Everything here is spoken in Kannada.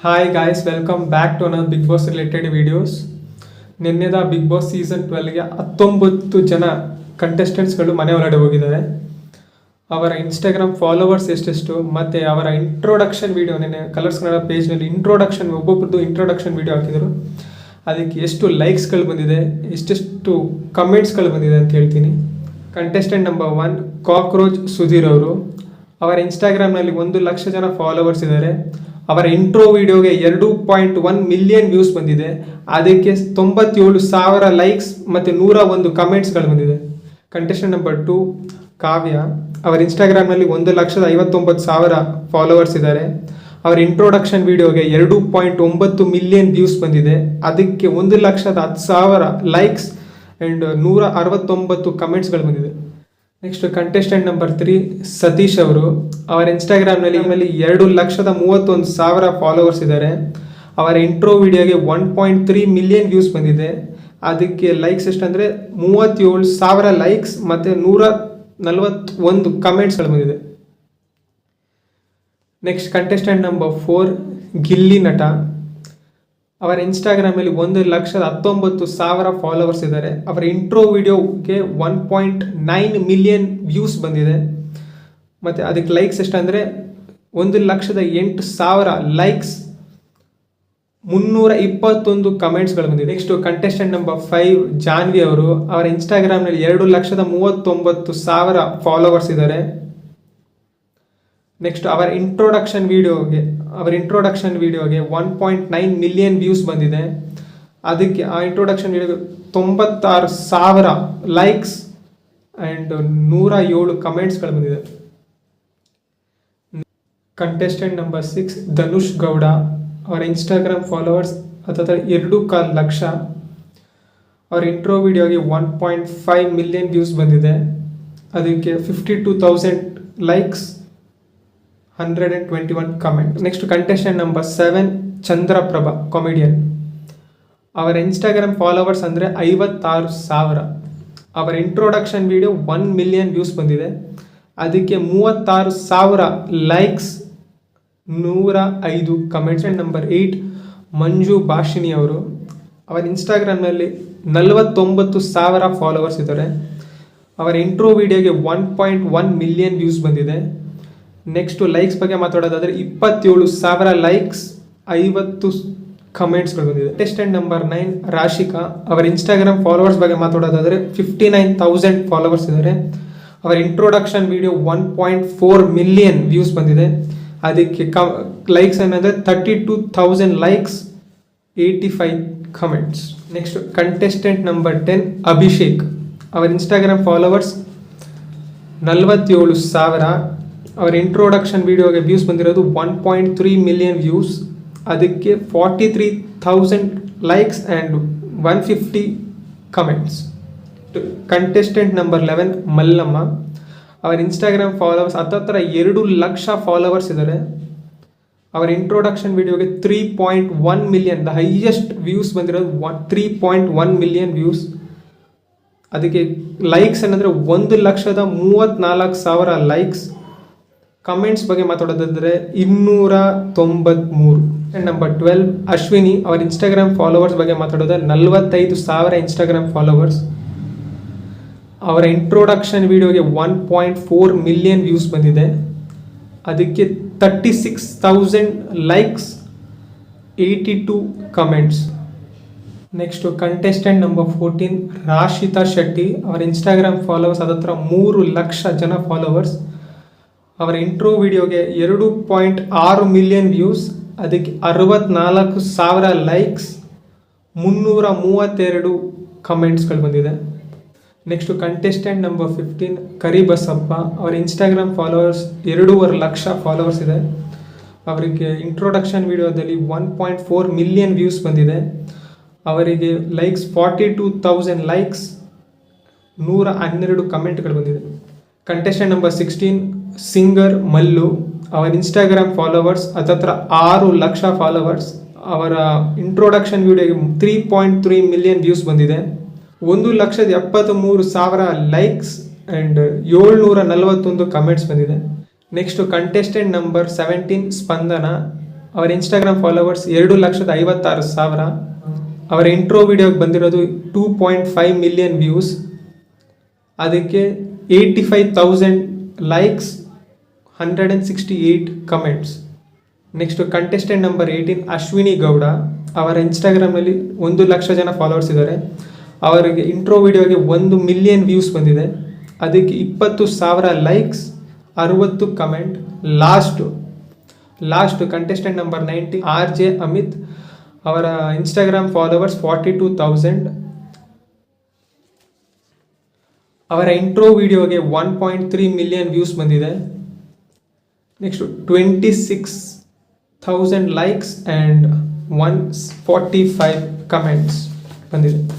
Hi guys, welcome back to another big boss related videos. ನಿನ್ನೆದ ಬಿಗ್ ಬಾಸ್ ಸೀಸನ್ 12ಗೆ 19 ಜನ ಕಂಟೆಸ್ಟೆಂಟ್ಸ್ಗಳು ಮನೆ ಒಳಗಡೆ ಹೋಗಿದ್ದಾರೆ. ಅವರ ಇನ್ಸ್ಟಾಗ್ರಾಮ್ ಫಾಲೋವರ್ಸ್ ಎಷ್ಟೆಷ್ಟು ಮತ್ತು ಅವರ ಇಂಟ್ರೊಡಕ್ಷನ್ ವೀಡಿಯೋ ನಿನ್ನೆ ಕಲರ್ಸ್ ಕನ್ನಡ ಪೇಜ್ನಲ್ಲಿ ಒಬ್ಬೊಬ್ಬರದ್ದು ಇಂಟ್ರೊಡಕ್ಷನ್ ವೀಡಿಯೋ ಹಾಕಿದರು. ಅದಕ್ಕೆ ಎಷ್ಟು ಲೈಕ್ಸ್ಗಳು ಬಂದಿದೆ, ಎಷ್ಟೆಷ್ಟು ಕಮೆಂಟ್ಸ್ಗಳು ಬಂದಿದೆ ಅಂತ ಹೇಳ್ತೀನಿ. ಕಂಟೆಸ್ಟೆಂಟ್ ನಂಬರ್ 1 ಕಾಕ್ರೋಚ್ ಸುಧೀರ್ ಅವರು. ಅವರ ಇನ್ಸ್ಟಾಗ್ರಾಮ್ನಲ್ಲಿ 1 ಲಕ್ಷ ಜನ ಫಾಲೋವರ್ಸ್ ಇದ್ದಾರೆ. ಅವರ ಇಂಟ್ರೋ ವಿಡಿಯೋಗೆ 2.1 ಮಿಲಿಯನ್ ವ್ಯೂಸ್ ಬಂದಿದೆ. ಅದಕ್ಕೆ 97,000 ಲೈಕ್ಸ್ ಮತ್ತು 101 ಕಮೆಂಟ್ಸ್ಗಳು ಬಂದಿದೆ. ಕಂಟೆಸ್ಟೆಂಟ್ ನಂಬರ್ 2 ಕಾವ್ಯ. ಅವರ ಇನ್ಸ್ಟಾಗ್ರಾಮ್ನಲ್ಲಿ 1,59,000 ಫಾಲೋವರ್ಸ್ ಇದ್ದಾರೆ. ಅವರ ಇಂಟ್ರೊಡಕ್ಷನ್ ವಿಡಿಯೋಗೆ 2.9 ಮಿಲಿಯನ್ ವ್ಯೂಸ್ ಬಂದಿದೆ. ಅದಕ್ಕೆ 1,10,000 ಲೈಕ್ಸ್ ಆ್ಯಂಡ್ 169 ಕಮೆಂಟ್ಸ್ಗಳು ಬಂದಿದೆ. ನೆಕ್ಸ್ಟ್ ಕಂಟೆಸ್ಟೆಂಟ್ ನಂಬರ್ 3 ಸತೀಶ್ ಅವರು. ಅವರ ಇನ್ಸ್ಟಾಗ್ರಾಮ್ನಲ್ಲಿ 2,31,000 ಫಾಲೋವರ್ಸ್ ಇದ್ದಾರೆ. ಅವರ ಇಂಟ್ರೋ ವಿಡಿಯೋಗೆ 1.3 ಮಿಲಿಯನ್ ವ್ಯೂಸ್ ಬಂದಿದೆ. ಅದಕ್ಕೆ ಲೈಕ್ಸ್ ಎಷ್ಟಂದರೆ 37,000 ಲೈಕ್ಸ್ ಮತ್ತು 141 ಕಮೆಂಟ್ಸ್ಗಳು ಬಂದಿದೆ. ನೆಕ್ಸ್ಟ್ ಕಂಟೆಸ್ಟೆಂಟ್ ನಂಬರ್ 4 ಗಿಲ್ಲಿ ನಟ. ಅವರ ಇನ್ಸ್ಟಾಗ್ರಾಮಲ್ಲಿ 1,19,000 ಫಾಲೋವರ್ಸ್ ಇದ್ದಾರೆ. ಅವರ ಇಂಟ್ರೋ ವಿಡಿಯೋಗೆ 1.9 ಮಿಲಿಯನ್ ವ್ಯೂಸ್ ಬಂದಿದೆ. ಮತ್ತು ಅದಕ್ಕೆ ಲೈಕ್ಸ್ ಎಷ್ಟಂದರೆ 1,08,000 ಲೈಕ್ಸ್, 321 ಕಮೆಂಟ್ಸ್ಗಳು ಬಂದಿದೆ. ನೆಕ್ಸ್ಟು ಕಂಟೆಸ್ಟೆಂಟ್ ನಂಬರ್ 5 ಜಾನ್ವಿ ಅವರು. ಅವರ ಇನ್ಸ್ಟಾಗ್ರಾಮ್ನಲ್ಲಿ 2,39,000 ಫಾಲೋವರ್ಸ್ ಇದ್ದಾರೆ. ನೆಕ್ಸ್ಟ್ ಅವರ ಇಂಟ್ರೊಡಕ್ಷನ್ ವಿಡಿಯೋಗೆ 1.9 ಮಿಲಿಯನ್ ವ್ಯೂಸ್ ಬಂದಿದೆ. ಅದಕ್ಕೆ ಆ ಇಂಟ್ರೊಡಕ್ಷನ್ ವಿಡಿಯೋಗೆ 96,000 ಲೈಕ್ಸ್ ಆ್ಯಂಡ್ 107 ಕಮೆಂಟ್ಸ್ಗಳು ಬಂದಿದೆ. Contestant number 6 Dhanush Gowda. ಅವರ ಇನ್ಸ್ಟಾಗ್ರಾಮ್ ಫಾಲೋವರ್ಸ್ 2.25 ಲಕ್ಷ. ಅವರ ಇಂಟ್ರೋ ವಿಡಿಯೋಗೆ 1.5 ಮಿಲಿಯನ್ ವ್ಯೂಸ್ ಬಂದಿದೆ. ಅದಕ್ಕೆ 52,000 likes, 121 comment. Next contestant number 7 Chandraprabha comedian. ಅವರ ಇನ್ಸ್ಟಾಗ್ರಾಮ್ ಫಾಲೋವರ್ಸ್ ಅಂದರೆ 56,000. ಅವರ ಇಂಟ್ರೊಡಕ್ಷನ್ ವಿಡಿಯೋ 1 ಮಿಲಿಯನ್ ವ್ಯೂಸ್ ಬಂದಿದೆ. ಅದಕ್ಕೆ 36,000 ಲೈಕ್ಸ್, 105 ಕಮೆಂಟ್ಸ್. ಆ್ಯಂಡ್ ನಂಬರ್ 8 ಮಂಜು ಭಾಷಿಣಿ ಅವರು. ಅವರ ಇನ್ಸ್ಟಾಗ್ರಾಮ್ನಲ್ಲಿ 49,000 ಫಾಲೋವರ್ಸ್ ಇದ್ದಾರೆ. ಅವರ ಇಂಟ್ರೋ ವಿಡಿಯೋಗೆ 1.1 ಮಿಲಿಯನ್ ವ್ಯೂಸ್ ಬಂದಿದೆ. ನೆಕ್ಸ್ಟು ಲೈಕ್ಸ್ ಬಗ್ಗೆ ಮಾತಾಡೋದಾದರೆ 27,000 ಲೈಕ್ಸ್, 50 ಕಮೆಂಟ್ಸ್ಗಳು ಬಂದಿದೆ. Contestant number 9 Rashika. ಅವರ ಇನ್ಸ್ಟಾಗ್ರಾಮ್ ಫಾಲೋವರ್ಸ್ ಬಗ್ಗೆ ಮಾತಾಡೋದಾದರೆ 59,000 ಫಾಲೋವರ್ಸ್ ಇದ್ದಾರೆ. ಅವರ ಇಂಟ್ರೊಡಕ್ಷನ್ ವಿಡಿಯೋ 1.4 ಮಿಲಿಯನ್ ವ್ಯೂಸ್ ಬಂದಿದೆ. ಅದಕ್ಕೆ ಲೈಕ್ಸ್ ಏನಂದರೆ 32,000 likes, 85 comments. Next contestant number 10 Abhishek. ಅವರ ಇನ್ಸ್ಟಾಗ್ರಾಮ್ ಫಾಲೋವರ್ಸ್ 47,000. ಅವರ ಇಂಟ್ರೊಡಕ್ಷನ್ ವಿಡಿಯೋಗೆ ವ್ಯೂಸ್ ಬಂದಿರೋದು 1.3 ಮಿಲಿಯನ್ ವ್ಯೂಸ್. ಅದಕ್ಕೆ 43,000 likes and 150 comments. Contestant number 11 Mallamma. ಅವರ ಇನ್ಸ್ಟಾಗ್ರಾಮ್ ಫಾಲೋವರ್ಸ್ 2 ಲಕ್ಷ ಫಾಲೋವರ್ಸ್ ಇದ್ದಾರೆ. ಅವರ ಇಂಟ್ರೊಡಕ್ಷನ್ ವಿಡಿಯೋಗೆ 3.1 ಮಿಲಿಯನ್, ದ ಹೈಯೆಸ್ಟ್ ವ್ಯೂಸ್ ಬಂದಿರೋದು 3.1 ಮಿಲಿಯನ್ ವ್ಯೂಸ್. ಅದಕ್ಕೆ ಲೈಕ್ಸ್ ಏನಂದರೆ 1,34,000 ಲೈಕ್ಸ್. ಕಮೆಂಟ್ಸ್ ಬಗ್ಗೆ ಮಾತಾಡೋದಾದರೆ 293. ನಂಬರ್ 12 ಅಶ್ವಿನಿ. ಅವರ ಇನ್ಸ್ಟಾಗ್ರಾಮ್ ಫಾಲೋವರ್ಸ್ ಬಗ್ಗೆ ಮಾತಾಡೋದಾದ್ರೆ 45,000 ಇನ್ಸ್ಟಾಗ್ರಾಮ್ ಫಾಲೋವರ್ಸ್. ಅವರ ಇಂಟ್ರೊಡಕ್ಷನ್ ವಿಡಿಯೋಗೆ 1.4 ಮಿಲಿಯನ್ ವ್ಯೂಸ್ ಬಂದಿದೆ. ಅದಕ್ಕೆ 36,000 likes, 82 comments. Next contestant number 14 Rashita Shetty. ಅವರ ಇನ್ಸ್ಟಾಗ್ರಾಮ್ ಫಾಲೋವರ್ಸ್ 3 ಲಕ್ಷ ಜನ ಫಾಲೋವರ್ಸ್. ಅವರ ಇಂಟ್ರೋ ವಿಡಿಯೋಗೆ 2.6 ಮಿಲಿಯನ್ ವ್ಯೂಸ್. ಅದಕ್ಕೆ 64,000 ಲೈಕ್ಸ್, 332 ಕಮೆಂಟ್ಸ್ಗಳು ಬಂದಿದೆ. Next contestant number 15 Karibasappa. ಅವರ ಇನ್ಸ್ಟಾಗ್ರಾಮ್ ಫಾಲೋವರ್ಸ್ 2.5 ಲಕ್ಷ ಫಾಲೋವರ್ಸ್ ಇದೆ. ಅವರಿಗೆ ಇಂಟ್ರೊಡಕ್ಷನ್ ವಿಡಿಯೋದಲ್ಲಿ 1.4 ಮಿಲಿಯನ್ ವ್ಯೂಸ್ ಬಂದಿದೆ. ಅವರಿಗೆ ಲೈಕ್ಸ್ 42,000 ಲೈಕ್ಸ್, 112 ಕಮೆಂಟ್ಗಳು ಬಂದಿದೆ. Contestant number 16 singer Mallu. ಅವರ ಇನ್ಸ್ಟಾಗ್ರಾಮ್ ಫಾಲೋವರ್ಸ್ 6 ಲಕ್ಷ ಫಾಲೋವರ್ಸ್. ಅವರ ಇಂಟ್ರೊಡಕ್ಷನ್ ವಿಡಿಯೋಗೆ 3.3 ಮಿಲಿಯನ್ ವ್ಯೂಸ್ ಬಂದಿದೆ. 1,73,000 ಲೈಕ್ಸ್ ಆ್ಯಂಡ್ 741 ಕಮೆಂಟ್ಸ್ ಬಂದಿದೆ. ನೆಕ್ಸ್ಟು ಕಂಟೆಸ್ಟೆಂಟ್ ನಂಬರ್ 17 ಸ್ಪಂದನ. ಅವರ ಇನ್ಸ್ಟಾಗ್ರಾಮ್ ಫಾಲೋವರ್ಸ್ 2,56,000. ಅವರ ಇಂಟ್ರೋ ವಿಡಿಯೋಗೆ ಬಂದಿರೋದು 2.5 ಮಿಲಿಯನ್ ವ್ಯೂಸ್. ಅದಕ್ಕೆ 85,000 likes, 168 comments. Next contestant number 18 Ashwini Gowda. ಅವರ ಇನ್ಸ್ಟಾಗ್ರಾಮ್ನಲ್ಲಿ 1,00,000 ಜನ ಫಾಲೋವರ್ಸ್ ಇದ್ದಾರೆ. ಅವರಿಗೆ ಇಂಟ್ರೋ ವಿಡಿಯೋಗೆ 1 ಮಿಲಿಯನ್ ವ್ಯೂಸ್ ಬಂದಿದೆ. ಅದಕ್ಕೆ 20,000 likes, 60 comment. Last contestant number 90 RJ Amit. ಅವರ ಇನ್ಸ್ಟಾಗ್ರಾಮ್ ಫಾಲೋವರ್ಸ್ 42,000. ಅವರ ಇಂಟ್ರೋ ವಿಡಿಯೋಗೆ 1.3 ಮಿಲಿಯನ್ ವ್ಯೂಸ್ ಬಂದಿದೆ. ನೆಕ್ಸ್ಟ್ 26,000 ಲೈಕ್ಸ್ ಆ್ಯಂಡ್ 145 ಕಮೆಂಟ್ಸ್ ಬಂದಿದೆ.